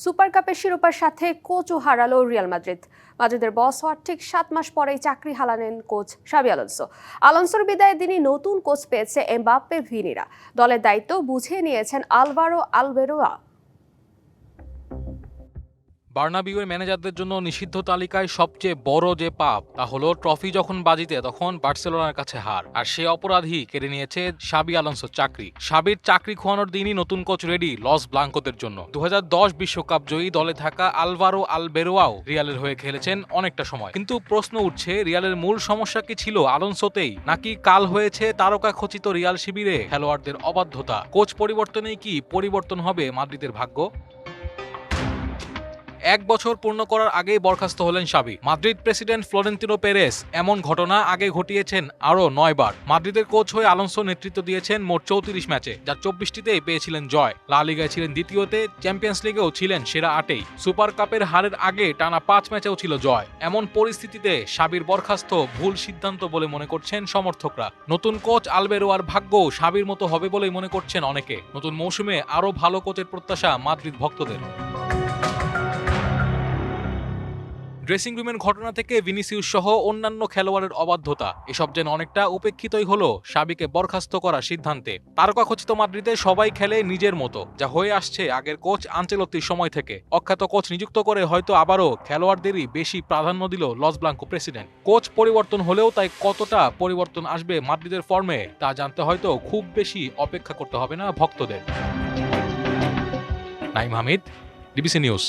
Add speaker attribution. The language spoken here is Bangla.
Speaker 1: সুপার কাপের শিরোপার সাথে কোচও হারালো রিয়াল মাদ্রিদ। মাদ্রিদের বস হওয়ার ঠিক 7 মাস পরেই চাকরি হারালেন কোচ শাবি আলোনসো। আলোনসোর বিদায়ের দিনই নতুন কোচ পেয়েছে এমবাপ্পে ভিনিরা। দলের দায়িত্ব বুঝে নিয়েছেন আলভারো আলবেরোয়া।
Speaker 2: বার্নাবিউয়ের ম্যানেজারদের জন্য নিষিদ্ধ তালিকায় সবচেয়ে বড় যে পাপ তা হলো ট্রফি যখন বাজিতে তখন বার্সেলোনার কাছে হার, আর সে অপরাধী কেড়ে নিয়েছে শাবি আলোনসোর চাকরি। শাবির চাকরি খোয়ানোর দিনই নতুন কোচ রেডি লস ব্লাঙ্কোদের জন্য। 2010 বিশ্বকাপ জয়ী দলে থাকা আলভারো আলবেরোয়াও রিয়ালের হয়ে খেলেছেন অনেকটা সময়, কিন্তু প্রশ্ন উঠছে রিয়ালের মূল সমস্যা কি ছিল আলোনসোতেই, নাকি কাল হয়েছে তারকা খচিত রিয়াল শিবিরে খেলোয়াড়দের অবাধ্যতা? কোচ পরিবর্তনেই কি পরিবর্তন হবে মাদ্রিদের ভাগ্য? 1 বছর পূর্ণ করার আগেই বরখাস্ত হলেন শাবি। মাদ্রিদ প্রেসিডেন্ট ফ্লোরেন্তিনো পেরেস এমন ঘটনা আগে ঘটিয়েছেন আরও 9 বার। মাদ্রিদের কোচ হয়ে আলোনসো নেতৃত্ব দিয়েছেন মোট 34 ম্যাচে, যার 24টিতেই পেয়েছিলেন জয়। লা লিগায় ছিলেন দ্বিতীয়তে, চ্যাম্পিয়ন্স লিগেও ছিলেন সেরা 8-এই। সুপার কাপের হারের আগে টানা 5 ম্যাচেও ছিল জয়। এমন পরিস্থিতিতে শাবির বরখাস্ত ভুল সিদ্ধান্ত বলে মনে করছেন সমর্থকরা। নতুন কোচ আলবেরোয়ার ভাগ্য শাবির মতো হবে বলেই মনে করছেন অনেকে। নতুন মৌসুমে আরও ভালো কোচের প্রত্যাশা মাদ্রিদ ভক্তদের। ড্রেসিং রুমের ঘটনা থেকে ভিনিসিউস সহ অন্যান্য খেলোয়াড়ের অবাধ্যতা, এসব যেন অনেকটা উপেক্ষিতই হলো শাবিকে বরখাস্ত করার সিদ্ধান্তে। তারকাখচিত মাদ্রিদে সবাই খেলে নিজের মতো, যা হয়ে আসছে আগের কোচ আনচেলত্তির সময় থেকে। অখ্যাত কোচ নিযুক্ত করে হয়তো আবারও খেলোয়াড়দেরই বেশি প্রাধান্য দিল লস ব্লাঙ্কো প্রেসিডেন্ট। কোচ পরিবর্তন হলেও তাই কতটা পরিবর্তন আসবে মাদ্রিদের ফর্মে তা জানতে হয়তো খুব বেশি অপেক্ষা করতে হবে না ভক্তদের। Naim Hamid, DBC news.